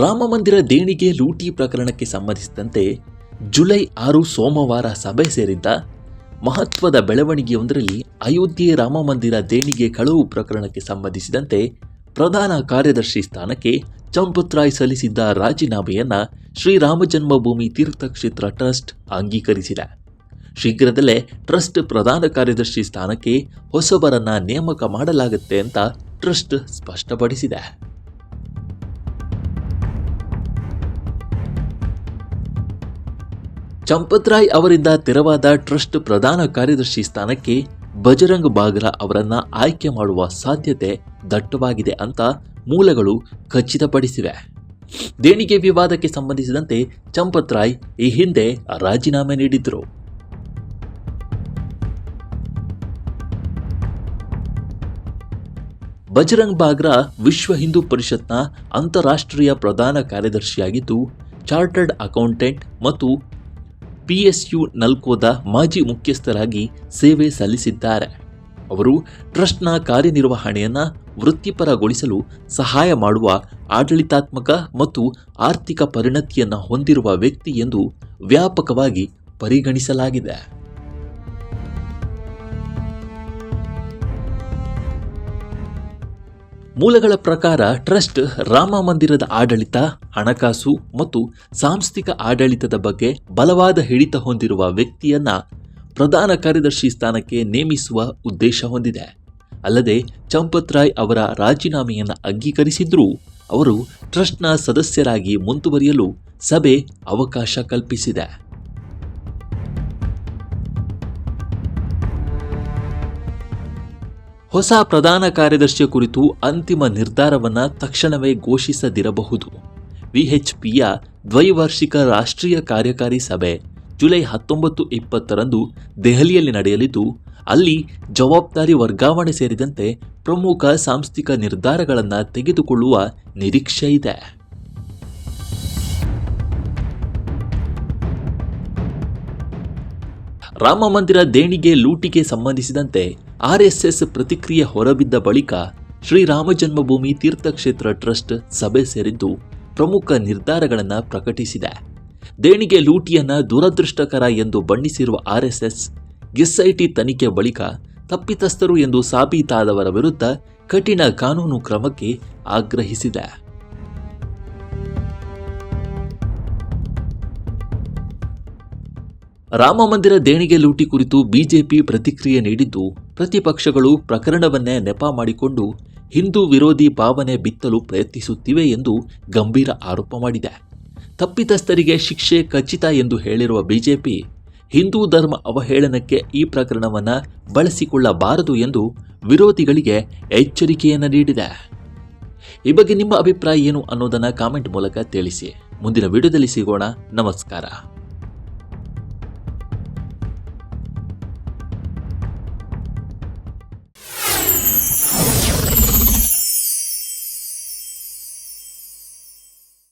ರಾಮಮಂದಿರ ದೇಣಿಗೆ ಲೂಟಿ ಪ್ರಕರಣಕ್ಕೆ ಸಂಬಂಧಿಸಿದಂತೆ ಜುಲೈ 6 ಸೋಮವಾರ ಸಭೆ ಸೇರಿದ್ದ ಮಹತ್ವದ ಬೆಳವಣಿಗೆಯೊಂದರಲ್ಲಿ ಅಯೋಧ್ಯೆ ರಾಮಮಂದಿರ ದೇಣಿಗೆ ಕಳವು ಪ್ರಕರಣಕ್ಕೆ ಸಂಬಂಧಿಸಿದಂತೆ ಪ್ರಧಾನ ಕಾರ್ಯದರ್ಶಿ ಸ್ಥಾನಕ್ಕೆ ಚಂಪತ್ ರಾಯ್ ಸಲ್ಲಿಸಿದ್ದ ರಾಜೀನಾಮೆಯನ್ನು ಶ್ರೀರಾಮ ಜನ್ಮಭೂಮಿ ತೀರ್ಥಕ್ಷೇತ್ರ ಟ್ರಸ್ಟ್ ಅಂಗೀಕರಿಸಿದೆ. ಶೀಘ್ರದಲ್ಲೇ ಟ್ರಸ್ಟ್ ಪ್ರಧಾನ ಕಾರ್ಯದರ್ಶಿ ಸ್ಥಾನಕ್ಕೆ ಹೊಸಬರನ್ನ ನೇಮಕ ಮಾಡಲಾಗುತ್ತೆ ಅಂತ ಟ್ರಸ್ಟ್ ಸ್ಪಷ್ಟಪಡಿಸಿದೆ. ಚಂಪತ್ ರಾಯ್ ಅವರಿಂದ ತೆರವಾದ ಟ್ರಸ್ಟ್ ಪ್ರಧಾನ ಕಾರ್ಯದರ್ಶಿ ಸ್ಥಾನಕ್ಕೆ ಬಜರಂಗ್ ಬಾಗ್ರಾ ಅವರನ್ನ ಆಯ್ಕೆ ಮಾಡುವ ಸಾಧ್ಯತೆ ದಟ್ಟವಾಗಿದೆ ಅಂತ ಮೂಲಗಳು ಖಚಿತಪಡಿಸಿವೆ. ದೇಣಿಗೆ ವಿವಾದಕ್ಕೆ ಸಂಬಂಧಿಸಿದಂತೆ ಚಂಪತ್ ರಾಯ್ ಈ ಹಿಂದೆ ರಾಜೀನಾಮೆ ನೀಡಿದ್ರು. ಬಜರಂಗ್ ಬಾಗ್ರಾ ವಿಶ್ವ ಹಿಂದೂ ಪರಿಷತ್ನ ಅಂತಾರಾಷ್ಟ್ರೀಯ ಪ್ರಧಾನ ಕಾರ್ಯದರ್ಶಿಯಾಗಿದ್ದು, ಚಾರ್ಟರ್ಡ್ ಅಕೌಂಟೆಂಟ್ ಮತ್ತು PSU ನಲ್ಕೋದ ಮಾಜಿ ಮುಖ್ಯಸ್ಥರಾಗಿ ಸೇವೆ ಸಲ್ಲಿಸಿದ್ದಾರೆ. ಅವರು ಟ್ರಸ್ಟ್ನ ಕಾರ್ಯನಿರ್ವಹಣೆಯನ್ನು ವೃತ್ತಿಪರಗೊಳಿಸಲು ಸಹಾಯ ಮಾಡುವ ಆಡಳಿತಾತ್ಮಕ ಮತ್ತು ಆರ್ಥಿಕ ಪರಿಣತಿಯನ್ನು ಹೊಂದಿರುವ ವ್ಯಕ್ತಿ ಎಂದು ವ್ಯಾಪಕವಾಗಿ ಪರಿಗಣಿಸಲಾಗಿದೆ. ಮೂಲಗಳ ಪ್ರಕಾರ ಟ್ರಸ್ಟ್ ರಾಮ ಮಂದಿರದ ಆಡಳಿತ, ಹಣಕಾಸು ಮತ್ತು ಸಾಂಸ್ಥಿಕ ಆಡಳಿತದ ಬಗ್ಗೆ ಬಲವಾದ ಹಿಡಿತ ಹೊಂದಿರುವ ವ್ಯಕ್ತಿಯನ್ನ ಪ್ರಧಾನ ಕಾರ್ಯದರ್ಶಿ ಸ್ಥಾನಕ್ಕೆ ನೇಮಿಸುವ ಉದ್ದೇಶ ಹೊಂದಿದೆ. ಅಲ್ಲದೆ ಚಂಪತ್ ರಾಯ್ ಅವರ ರಾಜೀನಾಮೆಯನ್ನು ಅಂಗೀಕರಿಸಿದ್ರೂ ಅವರು ಟ್ರಸ್ಟ್ನ ಸದಸ್ಯರಾಗಿ ಮುಂದುವರಿಯಲು ಸಭೆ ಅವಕಾಶ ಕಲ್ಪಿಸಿದೆ. ಹೊಸ ಪ್ರಧಾನ ಕಾರ್ಯದರ್ಶಿಯ ಕುರಿತು ಅಂತಿಮ ನಿರ್ಧಾರವನ್ನು ತಕ್ಷಣವೇ ಘೋಷಿಸದಿರಬಹುದು. ವಿಎಚ್ಪಿಯ ದ್ವೈವಾರ್ಷಿಕ ರಾಷ್ಟ್ರೀಯ ಕಾರ್ಯಕಾರಿ ಸಭೆ ಜುಲೈ 19-20ರಂದು ದೆಹಲಿಯಲ್ಲಿ ನಡೆಯಲಿದ್ದು, ಅಲ್ಲಿ ಜವಾಬ್ದಾರಿ ವರ್ಗಾವಣೆ ಸೇರಿದಂತೆ ಪ್ರಮುಖ ಸಾಂಸ್ಥಿಕ ನಿರ್ಧಾರಗಳನ್ನು ತೆಗೆದುಕೊಳ್ಳುವ ನಿರೀಕ್ಷೆ ಇದೆ. ರಾಮ ಮಂದಿರ ದೇಣಿಗೆ ಲೂಟಿಗೆ ಸಂಬಂಧಿಸಿದಂತೆ RSS ಪ್ರತಿಕ್ರಿಯೆ ಹೊರಬಿದ್ದ ಬಳಿಕ ಶ್ರೀರಾಮ ಜನ್ಮಭೂಮಿ ತೀರ್ಥಕ್ಷೇತ್ರ ಟ್ರಸ್ಟ್ ಸಭೆ ಸೇರಿದ್ದು ಪ್ರಮುಖ ನಿರ್ಧಾರಗಳನ್ನು ಪ್ರಕಟಿಸಿದೆ. ದೇಣಿಗೆ ಲೂಟಿಯನ್ನು ದುರದೃಷ್ಟಕರ ಎಂದು ಬಣ್ಣಿಸಿರುವ RSS SIT ತನಿಖೆ ಬಳಿಕ ತಪ್ಪಿತಸ್ಥರು ಎಂದು ಸಾಬೀತಾದವರ ವಿರುದ್ಧ ಕಠಿಣ ಕಾನೂನು ಕ್ರಮಕ್ಕೆ ಆಗ್ರಹಿಸಿದೆ. ರಾಮ ಮಂದಿರ ದೇಣಿಗೆ ಲೂಟಿ ಕುರಿತು ಬಿಜೆಪಿ ಪ್ರತಿಕ್ರಿಯೆ ನೀಡಿದ್ದು, ಪ್ರತಿಪಕ್ಷಗಳು ಪ್ರಕರಣವನ್ನೇ ನೆಪ ಮಾಡಿಕೊಂಡು ಹಿಂದೂ ವಿರೋಧಿ ಭಾವನೆ ಬಿತ್ತಲು ಪ್ರಯತ್ನಿಸುತ್ತಿವೆ ಎಂದು ಗಂಭೀರ ಆರೋಪ ಮಾಡಿದೆ. ತಪ್ಪಿತಸ್ಥರಿಗೆ ಶಿಕ್ಷೆ ಖಚಿತ ಎಂದು ಹೇಳಿರುವ ಬಿಜೆಪಿ ಹಿಂದೂ ಧರ್ಮ ಅವಹೇಳನಕ್ಕೆ ಈ ಪ್ರಕರಣವನ್ನು ಬಳಸಿಕೊಳ್ಳಬಾರದು ಎಂದು ವಿರೋಧಿಗಳಿಗೆ ಎಚ್ಚರಿಕೆಯನ್ನು ನೀಡಿದೆ. ಈ ಬಗ್ಗೆ ನಿಮ್ಮ ಅಭಿಪ್ರಾಯ ಏನು ಅನ್ನೋದನ್ನು ಕಾಮೆಂಟ್ ಮೂಲಕ ತಿಳಿಸಿ. ಮುಂದಿನ ವಿಡಿಯೋದಲ್ಲಿ ಸಿಗೋಣ. ನಮಸ್ಕಾರ.